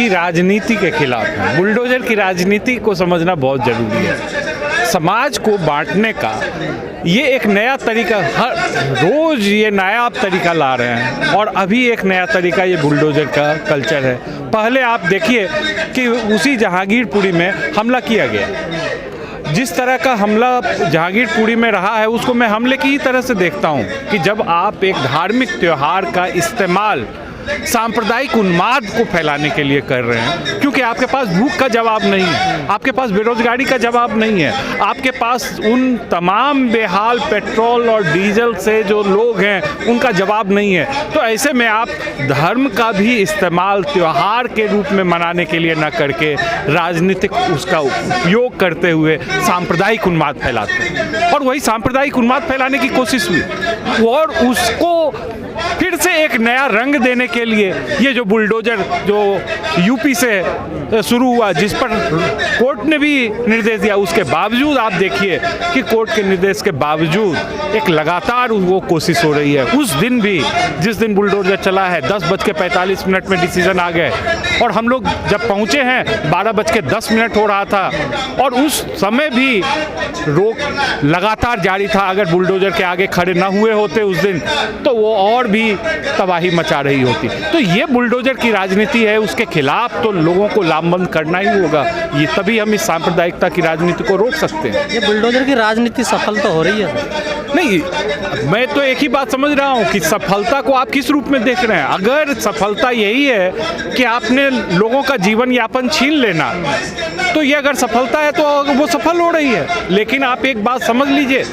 की राजनीति के खिलाफ हैं। बुलडोजर की राजनीति को समझना बहुत ज़रूरी है। समाज को बांटने का ये एक नया तरीका, हर रोज़ ये नया तरीका ला रहे हैं और अभी एक नया तरीका ये बुलडोजर का कल्चर है। पहले आप देखिए कि उसी जहांगीरपुरी में हमला किया गया, जिस तरह का हमला जहांगीरपुरी में रहा है उसको मैं हमले की ही तरह से देखता हूँ कि जब आप एक धार्मिक त्यौहार का इस्तेमाल सांप्रदायिक उन्माद को फैलाने के लिए कर रहे हैं, क्योंकि आपके पास भूख का जवाब नहीं है, आपके पास बेरोजगारी का जवाब नहीं है, आपके पास उन तमाम बेहाल पेट्रोल और डीजल से जो लोग हैं उनका जवाब नहीं है। तो ऐसे में आप धर्म का भी इस्तेमाल त्योहार के रूप में मनाने के लिए न करके राजनीतिक उसका उपयोग करते हुए सांप्रदायिक उन्माद फैलाते हैं और वही सांप्रदायिक उन्माद फैलाने की कोशिश हुई और उसको फिर से एक नया रंग देने के लिए ये जो बुलडोजर जो यूपी से शुरू हुआ, जिस पर कोर्ट ने भी निर्देश दिया, उसके बावजूद आप देखिए कि कोर्ट के निर्देश के बावजूद एक लगातार वो कोशिश हो रही है। उस दिन भी जिस दिन बुलडोजर चला है 10:45 में डिसीजन आ गए और हम लोग जब पहुँचे हैं 12:10 हो रहा था और उस समय भी रोक लगातार जारी था। अगर बुलडोजर के आगे खड़े न हुए होते उस दिन तो वो और भी तबाही मचा रही होती। तो ये बुलडोजर की राजनीति है, उसके खिलाफ तो लोगों को लामबंद करना ही होगा, ये तभी हम इस सांप्रदायिकता की राजनीति को रोक सकते हैं। ये बुलडोजर की राजनीति सफल तो हो रही है। नहीं, मैं तो एक ही बात समझ रहा हूँ कि सफलता को आप किस रूप में देख रहे हैं। अगर सफलता यही है कि आपने लोगों का जीवन यापन छीन लेना, तो ये अगर सफलता है तो वो सफल हो रही है। लेकिन आप एक बात समझ लीजिए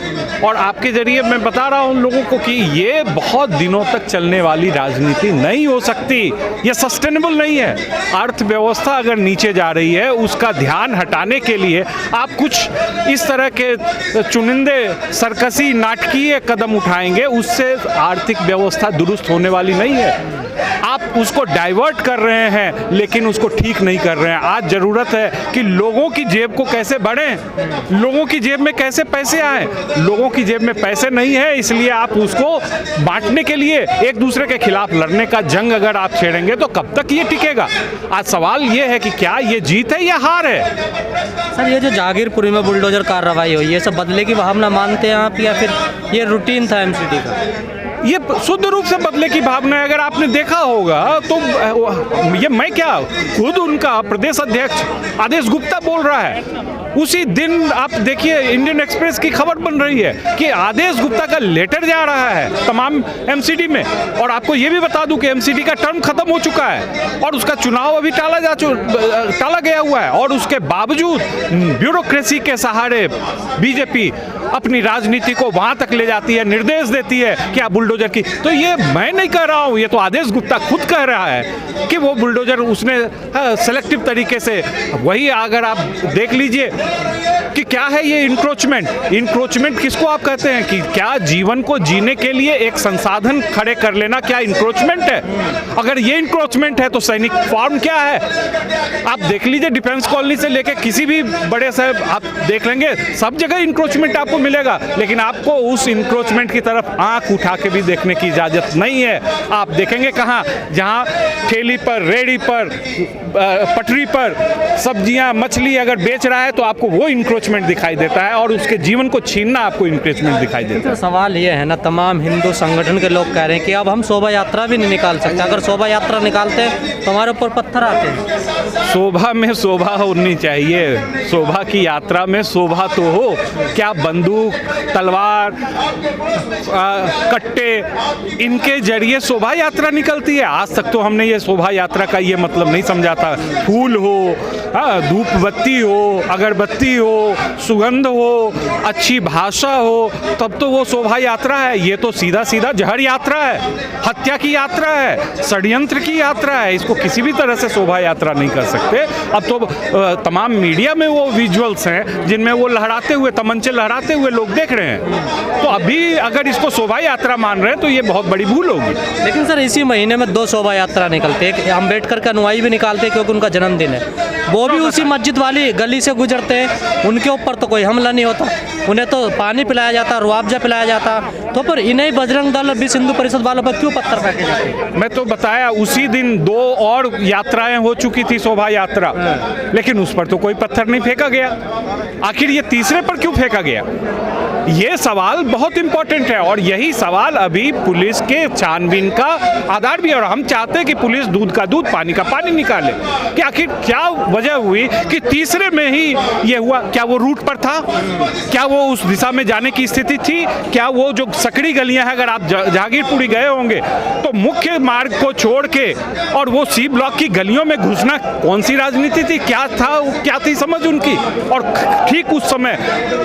और आपके जरिए मैं बता रहा हूँ लोगों को कि ये बहुत दिनों तक चलने वाली राजनीति नहीं हो सकती, ये सस्टेनेबल नहीं है। अर्थव्यवस्था अगर नीचे जा रही है उसका ध्यान हटाने के लिए आप कुछ इस तरह के चुनिंदे सर्कसी नाटकीय कदम उठाएंगे, उससे आर्थिक व्यवस्था दुरुस्त होने वाली नहीं है। आप उसको डाइवर्ट कर रहे हैं लेकिन उसको ठीक नहीं कर रहे हैं। आज ज़रूरत है कि लोगों की जेब को कैसे बढ़ें, लोगों की जेब में कैसे पैसे आए। लोगों की जेब में पैसे नहीं है, इसलिए आप उसको बांटने के लिए एक दूसरे के खिलाफ लड़ने का जंग अगर आप छेड़ेंगे तो कब तक ये टिकेगा। आज सवाल ये है कि क्या ये जीत है या हार है। सर, ये जो जहांगीरपुरी में बुलडोजर कार्रवाई हुई, ये सब बदले की भावना मानते हैं आप या फिर ये रूटीन था एमसीडी का? ये शुद्ध रूप से बदले की भावना है। अगर आपने देखा होगा तो ये मैं क्या, खुद उनका प्रदेश अध्यक्ष आदेश गुप्ता बोल रहा है। उसी दिन आप देखिए इंडियन एक्सप्रेस की खबर बन रही है कि आदेश गुप्ता का लेटर जा रहा है तमाम एमसीडी में। और आपको ये भी बता दूं कि एमसीडी का टर्म खत्म हो चुका है और उसका चुनाव अभी टाला गया हुआ है और उसके बावजूद ब्यूरोक्रेसी के सहारे बीजेपी अपनी राजनीति को वहां तक ले जाती है, निर्देश देती है कि आप बुलडोजर की। तो ये मैं नहीं कह रहा हूं, ये तो आदेश गुप्ता खुद कह रहा है कि वो बुलडोजर उसने सेलेक्टिव तरीके से, वही अगर आप देख लीजिए कि क्या है ये इंक्रोचमेंट किसको आप कहते हैं कि क्या जीवन को जीने के लिए एक संसाधन खड़े कर लेना क्या इंक्रोचमेंट है? अगर ये इंक्रोचमेंट है तो सैनिक फार्म क्या है? आप देख लीजिए डिफेंस कॉलोनी से लेके किसी भी बड़े साहब आप देख लेंगे, सब जगह इंक्रोचमेंट आपको मिलेगा। लेकिन आपको उस इंक्रोचमेंट की तरफ आंख उठा के भी देखने की इजाजत नहीं है। आप देखेंगे कहाँ, जहाँ ठेली पर, रेडी पर, पटरी पर सब्जियां मछली अगर बेच रहा है तो आपको वो इंक्रोचमेंट दिखाई देता है और उसके जीवन को छीनना आपको इंक्रोचमेंट दिखाई देता है। तो सवाल ये है ना, तमाम हिंदू संगठन के लोग कह रहे हैं कि अब हम शोभा यात्रा भी नहीं निकाल सकते। अगर शोभा यात्रा निकालते हैं तो हमारे ऊपर पत्थर आते हैं। शोभा में शोभा होनी चाहिए, शोभा की यात्रा में शोभा तो हो। क्या बंदूक, तलवार, कट्टे, इनके जरिए शोभा यात्रा निकलती है? आज तक तो हमने ये शोभा यात्रा का ये मतलब नहीं समझा था। फूल हो, धूप बत्ती हो, अगरबत्ती हो, सुगंध हो, अच्छी भाषा हो, तब तो वो शोभा यात्रा है। ये तो सीधा सीधा जहर यात्रा है, हत्या की यात्रा है, षड्यंत्र की यात्रा है। इसको किसी भी तरह से शोभा यात्रा नहीं कर सकते। अब तो तमाम मीडिया में वो विजुअल्स हैं जिनमें वो लहराते हुए, तमंचे लहराते हुए लोग देख रहे हैं। तो अभी अगर इसको शोभा यात्रा मान रहे हैं तो ये बहुत बड़ी भूल होगी। लेकिन सर, इसी महीने में 2 शोभा यात्रा निकलते हैं। अम्बेडकर का अनुयायी भी निकालते हैं क्योंकि उनका जन्मदिन है। वो भी उसी मस्जिद वाली गली से गुजरते हैं, उनके ऊपर तो कोई हमला नहीं होता, उन्हें तो पानी पिलाया जाता, रुआवजा पिलाया जाता, तो फिर इन्हें बजरंग दल विश्व हिंदू परिषद वालों पर क्यों पत्थर फेंके जाते हैं? मैं तो बताया उसी दिन 2 और यात्राएं हो चुकी थी, शोभा यात्रा, लेकिन उस पर तो कोई पत्थर नहीं फेंका गया। आखिर ये तीसरे पर क्यों फेंका गया? ये सवाल बहुत इंपॉर्टेंट है और यही सवाल अभी पुलिस के छानबीन का आधार भी है। और हम चाहते हैं कि पुलिस दूध का दूध पानी का पानी निकाले कि आखिर क्या वजह हुई कि तीसरे में ही ये हुआ। क्या वो रूट पर था? क्या वो उस दिशा में जाने की स्थिति थी? क्या वो जो सकड़ी गलियां हैं, अगर आप जहांगीरपुरी गए होंगे तो मुख्य मार्ग को छोड़ के और वो सी ब्लॉक की गलियों में घुसना कौन सी राजनीति थी? क्या था, क्या थी समझ उनकी? और ठीक उस समय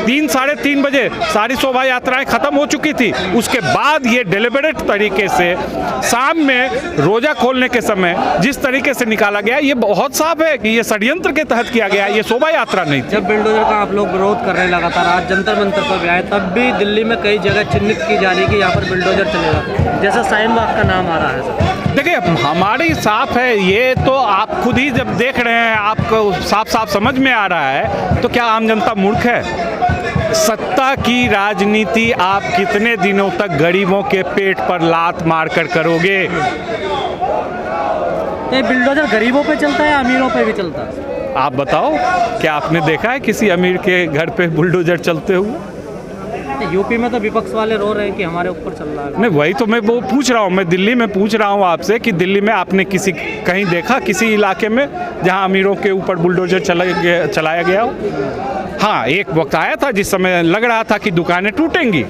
3 साढ़े 3 बजे सारी शोभा यात्राएं खत्म हो चुकी थी। उसके बाद ये डेलिबरेट तरीके से शाम में रोजा खोलने के समय जिस तरीके से निकाला गया, ये बहुत साफ है कि ये षड्यंत्र के तहत किया गया, ये शोभा यात्रा नहीं थी। जब बिल्डोजर का आप लोग विरोध कर रहे हैं लगातार, आज जंतर मंतर पर भी आए, तब भी दिल्ली में कई जगह चिन्हित की जा रही है कि यहाँ पर बिल्डोजर चलेगा, जैसे शाहीन बाग का नाम आ रहा है सर। देखिए हमारी साफ है, ये तो आप खुद ही जब देख रहे हैं आपको साफ साफ समझ में आ रहा है, तो क्या आम जनता मूर्ख है? सत्ता की राजनीति आप कितने दिनों तक गरीबों के पेट पर लात मारकर करोगे? ये बिल्डोजर गरीबों पे चलता है, अमीरों पे भी चलता है? आप बताओ, क्या आपने देखा है किसी अमीर के घर पे बुलडोजर चलते हुए? यूपी में तो विपक्ष वाले रो रहे हैं कि हमारे ऊपर चल रहा है। नहीं, वही तो मैं वो पूछ रहा हूँ, मैं दिल्ली में पूछ रहा हूँ आपसे कि दिल्ली में आपने किसी कहीं देखा किसी इलाके में जहाँ अमीरों के ऊपर बुलडोजर चलाया गया हो? हाँ, एक वक्त आया था जिस समय लग रहा था कि दुकानें टूटेंगी,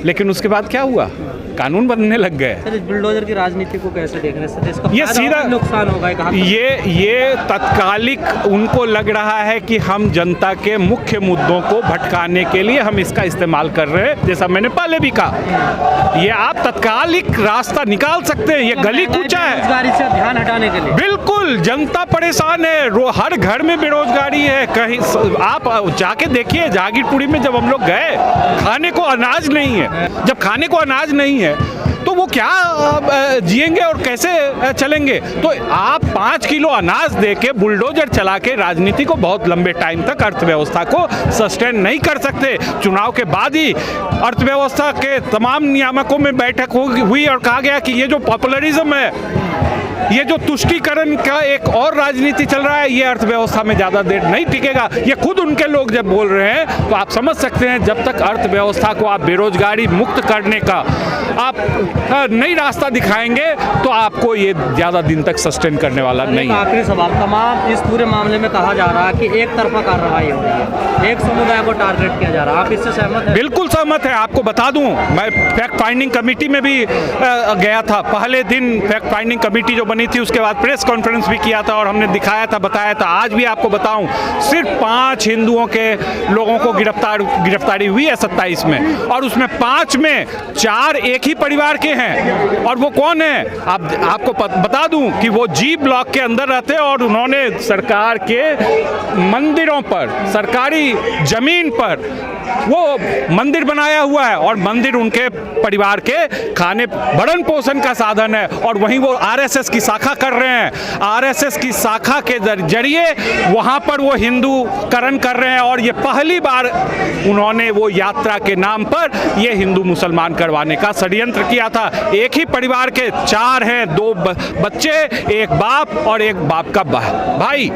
लेकिन उसके बाद क्या हुआ? कानून बनने लग गए। सर, इस बुलडोजर की राजनीति को कैसे देख रहे हैं? इसका ये सीधा नुकसान होगा कहाँ? ये तत्कालिक उनको लग रहा है कि हम जनता के मुख्य मुद्दों को भटकाने के लिए हम इसका इस्तेमाल कर रहे हैं। जैसा मैंने पहले भी कहा, ये आप तत्कालिक रास्ता निकाल सकते हैं। ये गली कूचा है, बेरोजगारी से ध्यान हटाने के लिए। बिल्कुल, जनता परेशान है, हर घर में बेरोजगारी है। कहीं आप जाके देखिए, जहांगीरपुरी में जब हम लोग गए, खाने को अनाज नहीं है। जब खाने को अनाज नहीं है तो वो क्या जिएंगे और कैसे चलेंगे? तो आप 5 किलो अनाज दे के बुलडोजर चला के राजनीति को बहुत लंबे टाइम तक अर्थव्यवस्था को सस्टेन नहीं कर सकते। चुनाव के बाद ही अर्थव्यवस्था के तमाम नियामकों में बैठक हुई और कहा गया कि ये जो पॉपुलरिज्म है, ये जो तुष्टीकरण का एक और राजनीति चल रहा है, ये अर्थव्यवस्था में ज़्यादा देर नहीं टिकेगा। ये खुद उनके लोग जब बोल रहे हैं तो आप समझ सकते हैं, जब तक अर्थव्यवस्था को आप बेरोजगारी मुक्त करने का आप नई रास्ता दिखाएंगे तो आपको ये ज़्यादा दिन तक सस्टेन करने वाला नहीं है। आखिरी सवाल, तमाम इस पूरे मामले में कहा जा रहा है कि एक तरफा कार्रवाई हो रही है, एक समुदाय को टारगेट किया जा रहा है, आप इससे सहमत हैं? बिल्कुल सहमत है। आपको बता दूं, मैं फैक्ट फाइंडिंग कमेटी में भी गया था। पहले दिन फैक्ट फाइंडिंग कमेटी जो बनी थी, उसके बाद प्रेस कॉन्फ्रेंस भी किया था और हमने दिखाया था, बताया था। आज भी आपको बताऊं, सिर्फ 5 हिंदुओं के लोगों को गिरफ्तारी हुई है 27 में, और उसमें 5 में 4 एक ही परिवार के हैं। और वो कौन है? आपको बता दूं कि वो जी ब्लॉक के अंदर रहते हैं और उन्होंने सरकार के मंदिरों पर, सरकारी जमीन पर वो मंदिर बनाया हुआ है और मंदिर उनके परिवार के खाने भरण पोषण का साधन है। और वहीं वो आरएसएस की शाखा कर रहे हैं। आरएसएस की शाखा के जरिए वहां पर वो हिंदूकरण कर रहे हैं और ये पहली बार उन्होंने वो यात्रा के नाम पर ये हिंदू मुसलमान करवाने का षड्यंत्र किया था। एक ही परिवार के 4 हैं, 2 बच्चे, एक बाप और एक बाप का भाई।